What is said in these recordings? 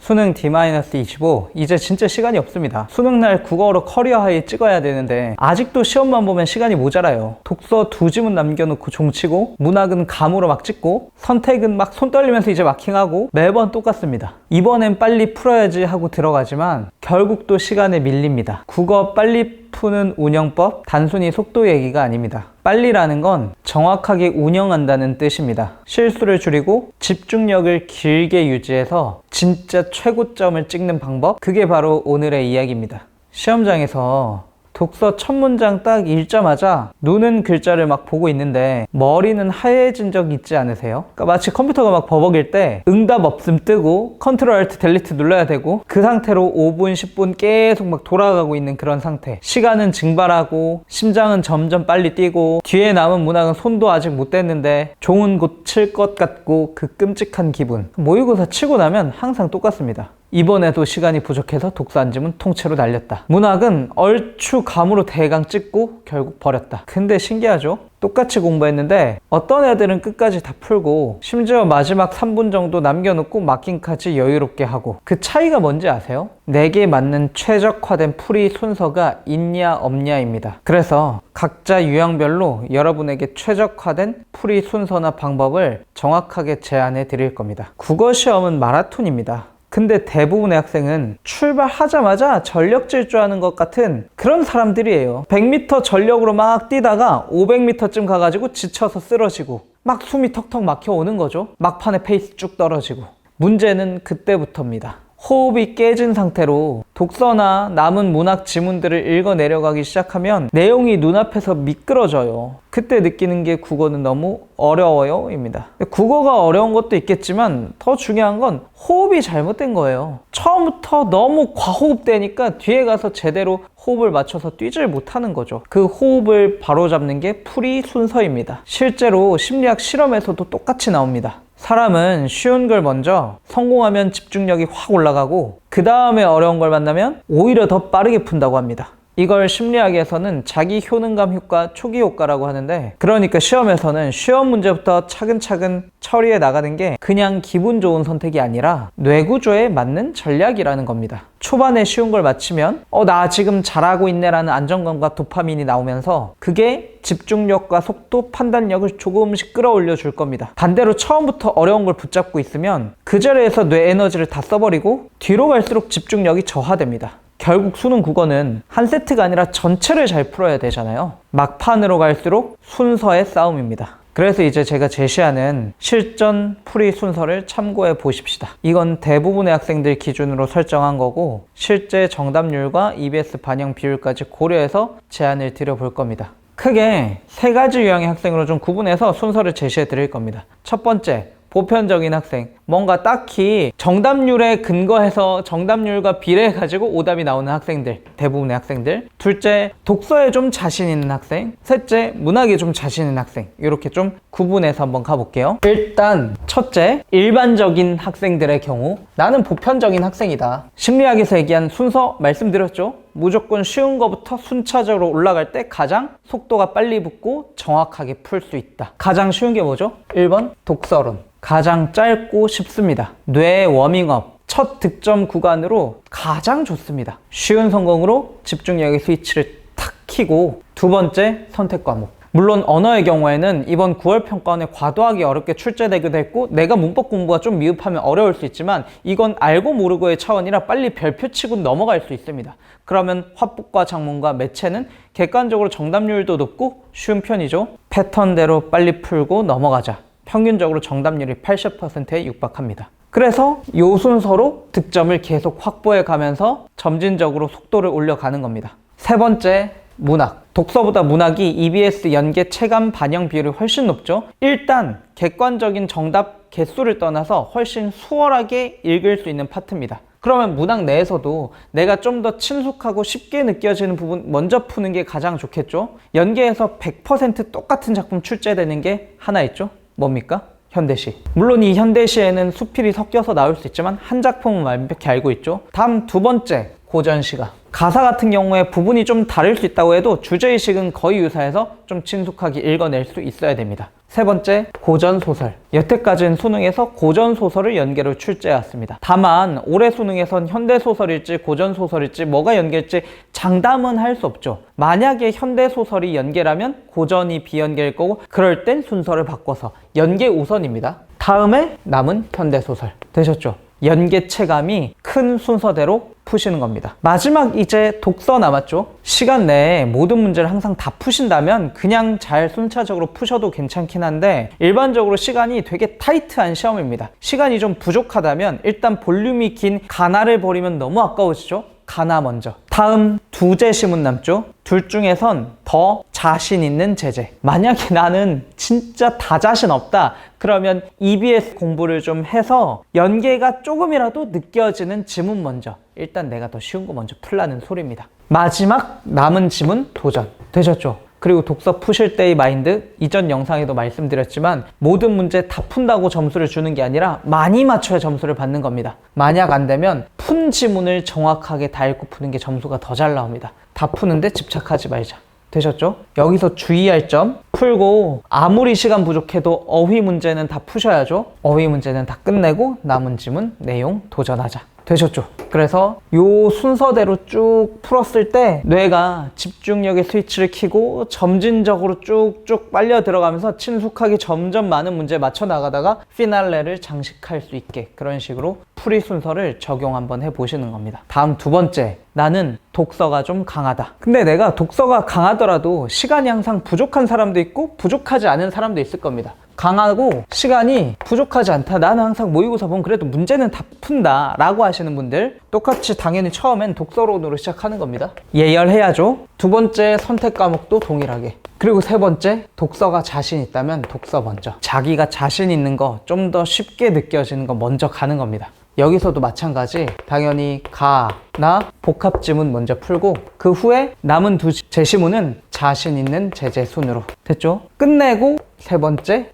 수능 D-25, 이제 진짜 시간이 없습니다. 수능날 국어로 커리어 하이 찍어야 되는데 아직도 시험만 보면 시간이 모자라요. 독서 2지문 남겨놓고 종치고, 문학은 감으로 막 찍고, 선택은 막 손 떨리면서 이제 마킹하고, 매번 똑같습니다. 이번엔 빨리 풀어야지 하고 들어가지만 결국 또 시간에 밀립니다. 국어 빨리 푸는 운영법, 단순히 속도 얘기가 아닙니다. 빨리라는 건 정확하게 운영한다는 뜻입니다. 실수를 줄이고 집중력을 길게 유지해서 진짜 최고점을 찍는 방법, 그게 바로 오늘의 이야기입니다. 시험장에서 독서 첫 문장 딱 읽자마자 눈은 글자를 막 보고 있는데 머리는 하얘진 적 있지 않으세요? 그러니까 마치 컴퓨터가 막 버벅일 때 응답 없음 뜨고 컨트롤 알트 델리트 눌러야 되고, 그 상태로 5분 10분 계속 막 돌아가고 있는 그런 상태. 시간은 증발하고 심장은 점점 빨리 뛰고 뒤에 남은 문학은 손도 아직 못 댔는데 종은 곧 칠 것 같고, 그 끔찍한 기분. 모의고사 치고 나면 항상 똑같습니다. 이번에도 시간이 부족해서 독서 한 지문 통째로 날렸다. 문학은 얼추 감으로 대강 찍고 결국 버렸다. 근데 신기하죠? 똑같이 공부했는데 어떤 애들은 끝까지 다 풀고 심지어 마지막 3분 정도 남겨놓고 마킹까지 여유롭게 하고, 그 차이가 뭔지 아세요? 내게 맞는 최적화된 풀이 순서가 있냐 없냐입니다. 그래서 각자 유형별로 여러분에게 최적화된 풀이 순서나 방법을 정확하게 제안해 드릴 겁니다. 국어 시험은 마라톤입니다. 근데 대부분의 학생은 출발하자마자 전력 질주하는 것 같은 그런 사람들이에요. 100m 전력으로 막 뛰다가 500m쯤 가가지고 지쳐서 쓰러지고 막 숨이 턱턱 막혀오는 거죠. 막판에 페이스 쭉 떨어지고. 문제는 그때부터입니다. 호흡이 깨진 상태로 독서나 남은 문학 지문들을 읽어 내려가기 시작하면 내용이 눈앞에서 미끄러져요. 그때 느끼는 게 국어는 너무 어려워요 입니다. 국어가 어려운 것도 있겠지만 더 중요한 건 호흡이 잘못된 거예요. 처음부터 너무 과호흡되니까 뒤에 가서 제대로 호흡을 맞춰서 뛰질 못하는 거죠. 그 호흡을 바로잡는 게 풀이 순서입니다. 실제로 심리학 실험에서도 똑같이 나옵니다. 사람은 쉬운 걸 먼저 성공하면 집중력이 확 올라가고, 그 다음에 어려운 걸 만나면 오히려 더 빠르게 푼다고 합니다. 이걸 심리학에서는 자기 효능감 효과, 초기 효과라고 하는데, 그러니까 시험에서는 쉬운 문제부터 차근차근 처리해 나가는 게 그냥 기분 좋은 선택이 아니라 뇌구조에 맞는 전략이라는 겁니다. 초반에 쉬운 걸 마치면 나 지금 잘하고 있네 라는 안정감과 도파민이 나오면서 그게 집중력과 속도, 판단력을 조금씩 끌어올려 줄 겁니다. 반대로 처음부터 어려운 걸 붙잡고 있으면 그 자리에서 뇌 에너지를 다 써버리고 뒤로 갈수록 집중력이 저하됩니다. 결국 수능 국어는 한 세트가 아니라 전체를 잘 풀어야 되잖아요. 막판으로 갈수록 순서의 싸움입니다. 그래서 이제 제가 제시하는 실전 풀이 순서를 참고해 보십시다. 이건 대부분의 학생들 기준으로 설정한 거고, 실제 정답률과 EBS 반영 비율까지 고려해서 제안을 드려볼 겁니다. 크게 3가지 유형의 학생으로 좀 구분해서 순서를 제시해 드릴 겁니다. 첫 번째, 보편적인 학생. 뭔가 딱히 정답률에 근거해서 정답률과 비례해가지고 오답이 나오는 학생들, 대부분의 학생들. 둘째, 독서에 좀 자신 있는 학생. 셋째, 문학에 좀 자신 있는 학생. 이렇게 좀 구분해서 한번 가볼게요. 일단 첫째, 일반적인 학생들의 경우 나는 보편적인 학생이다. 심리학에서 얘기한 순서 말씀드렸죠? 무조건 쉬운 거부터 순차적으로 올라갈 때 가장 속도가 빨리 붙고 정확하게 풀 수 있다. 가장 쉬운 게 뭐죠? 1번 독서론. 가장 짧고 쉽습니다. 뇌 워밍업, 첫 득점 구간으로 가장 좋습니다. 쉬운 성공으로 집중력의 스위치를 탁 켜고. 두 번째, 선택 과목. 물론 언어의 경우에는 이번 9월 평가원에 과도하게 어렵게 출제되기도 했고, 내가 문법 공부가 좀 미흡하면 어려울 수 있지만 이건 알고 모르고의 차원이라 빨리 별표 치고 넘어갈 수 있습니다. 그러면 화법과 작문과 매체는 객관적으로 정답률도 높고 쉬운 편이죠. 패턴대로 빨리 풀고 넘어가자. 평균적으로 정답률이 80%에 육박합니다. 그래서 이 순서로 득점을 계속 확보해 가면서 점진적으로 속도를 올려가는 겁니다. 세 번째, 문학. 독서보다 문학이 EBS 연계 체감 반영 비율이 훨씬 높죠. 일단 객관적인 정답 개수를 떠나서 훨씬 수월하게 읽을 수 있는 파트입니다. 그러면 문학 내에서도 내가 좀 더 친숙하고 쉽게 느껴지는 부분 먼저 푸는 게 가장 좋겠죠. 연계에서 100% 똑같은 작품 출제되는 게 하나 있죠. 뭡니까? 현대시. 물론 이 현대시에는 수필이 섞여서 나올 수 있지만 한 작품은 완벽히 알고 있죠. 다음 두 번째, 고전시가. 가사 같은 경우에 부분이 좀 다를 수 있다고 해도 주제의식은 거의 유사해서 좀 친숙하게 읽어낼 수 있어야 됩니다. 세 번째, 고전소설. 여태까지는 수능에서 고전소설을 연계로 출제해왔습니다. 다만 올해 수능에선 현대소설일지 고전소설일지 뭐가 연계일지 장담은 할 수 없죠. 만약에 현대소설이 연계라면 고전이 비연계일 거고, 그럴 땐 순서를 바꿔서 연계 우선입니다. 다음에 남은 현대소설. 되셨죠? 연계 체감이 큰 순서대로 푸시는 겁니다. 마지막 이제 독서 남았죠. 시간 내에 모든 문제를 항상 다 푸신다면 그냥 잘 순차적으로 푸셔도 괜찮긴 한데, 일반적으로 시간이 되게 타이트한 시험입니다. 시간이 좀 부족하다면 일단 볼륨이 긴 가나를 버리면 너무 아까워지죠. 가나 먼저. 다음 두 제시문 남죠. 둘 중에선 더 자신 있는 제재. 만약에 나는 진짜 다 자신 없다, 그러면 EBS 공부를 좀 해서 연계가 조금이라도 느껴지는 지문 먼저, 일단 내가 더 쉬운 거 먼저 풀라는 소리입니다. 마지막 남은 지문 도전. 되셨죠? 그리고 독서 푸실 때의 마인드, 이전 영상에도 말씀드렸지만 모든 문제 다 푼다고 점수를 주는 게 아니라 많이 맞춰야 점수를 받는 겁니다. 만약 안 되면 푼 지문을 정확하게 다 읽고 푸는 게 점수가 더 잘 나옵니다. 다 푸는데 집착하지 말자. 되셨죠? 여기서 주의할 점, 풀고 아무리 시간 부족해도 어휘 문제는 다 푸셔야죠. 어휘 문제는 다 끝내고 남은 지문 내용 도전하자. 되셨죠? 그래서 요 순서대로 쭉 풀었을 때 뇌가 집중력의 스위치를 켜고 점진적으로 쭉쭉 빨려 들어가면서 친숙하게 점점 많은 문제에 맞춰 나가다가 피날레를 장식할 수 있게, 그런 식으로 풀이 순서를 적용 한번 해보시는 겁니다. 다음 두 번째, 나는 독서가 좀 강하다. 근데 내가 독서가 강하더라도 시간이 항상 부족한 사람도 있고 부족하지 않은 사람도 있을 겁니다. 강하고 시간이 부족하지 않다, 나는 항상 모의고사 보면 그래도 문제는 다 푼다 라고 하시는 분들, 똑같이 당연히 처음엔 독서론으로 시작하는 겁니다. 예열해야죠. 두 번째 선택 과목도 동일하게. 그리고 세 번째, 독서가 자신 있다면 독서 먼저. 자기가 자신 있는 거, 좀 더 쉽게 느껴지는 거 먼저 가는 겁니다. 여기서도 마찬가지, 당연히 가나 복합 지문 먼저 풀고 그 후에 남은 두 제시문은 자신 있는 제재 순으로. 됐죠? 끝내고 세 번째,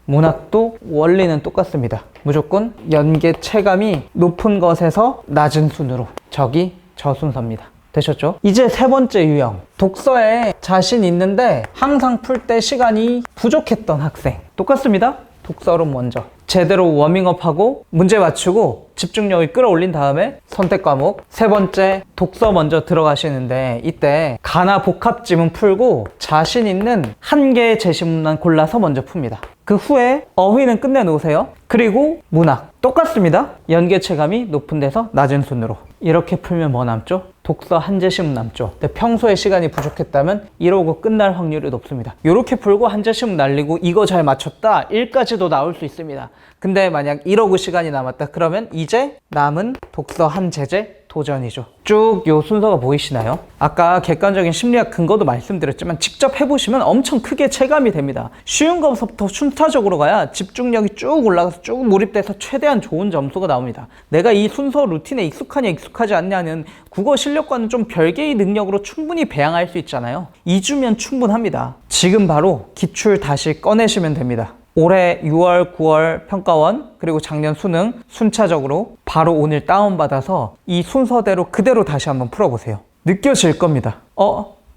문학도 원리는 똑같습니다. 무조건 연계 체감이 높은 것에서 낮은 순으로. 저기 저 순서입니다. 되셨죠? 이제 세 번째 유형, 독서에 자신 있는데 항상 풀 때 시간이 부족했던 학생. 똑같습니다. 독서론 먼저 제대로 워밍업하고 문제 맞추고 집중력을 끌어올린 다음에 선택 과목. 세 번째, 독서 먼저 들어가시는데 이때 가나 복합 지문 풀고 자신 있는 한 개의 제시문만 골라서 먼저 풉니다. 그 후에 어휘는 끝내놓으세요. 그리고 문학 똑같습니다. 연계 체감이 높은 데서 낮은 순으로. 이렇게 풀면 뭐 남죠? 독서 한 제시문 남죠. 근데 평소에 시간이 부족했다면 이러고 끝날 확률이 높습니다. 이렇게 풀고 한 제시문 날리고 이거 잘 맞췄다 1까지도 나올 수 있습니다. 근데 만약 이러고 시간이 남았다 그러면 이제 남은 독서 한 제재 도전이죠. 쭉 요 순서가 보이시나요? 아까 객관적인 심리학 근거도 말씀드렸지만 직접 해보시면 엄청 크게 체감이 됩니다. 쉬운 것부터 순차적으로 가야 집중력이 쭉 올라가서 쭉 몰입돼서 최대한 좋은 점수가 나옵니다. 내가 이 순서 루틴에 익숙하냐 익숙하지 않냐는 국어 실력과는 좀 별개의 능력으로 충분히 배양할 수 있잖아요. 2주면 충분합니다. 지금 바로 기출 다시 꺼내시면 됩니다. 올해 6월, 9월 평가원, 그리고 작년 수능 순차적으로 바로 오늘 다운받아서 이 순서대로 그대로 다시 한번 풀어보세요. 느껴질 겁니다.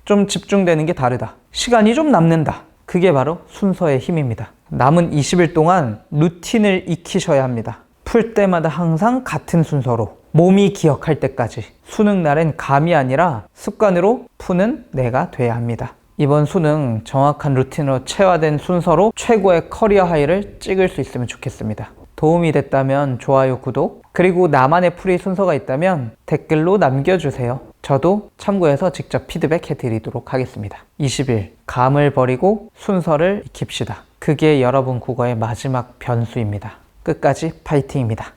좀 집중되는 게 다르다. 시간이 좀 남는다. 그게 바로 순서의 힘입니다. 남은 20일 동안 루틴을 익히셔야 합니다. 풀 때마다 항상 같은 순서로, 몸이 기억할 때까지. 수능 날엔 감이 아니라 습관으로 푸는 내가 돼야 합니다. 이번 수능 정확한 루틴으로 체화된 순서로 최고의 커리어 하이를 찍을 수 있으면 좋겠습니다. 도움이 됐다면 좋아요, 구독, 그리고 나만의 풀이 순서가 있다면 댓글로 남겨주세요. 저도 참고해서 직접 피드백 해드리도록 하겠습니다. 20일, 감을 버리고 순서를 익힙시다. 그게 여러분 국어의 마지막 변수입니다. 끝까지 파이팅입니다.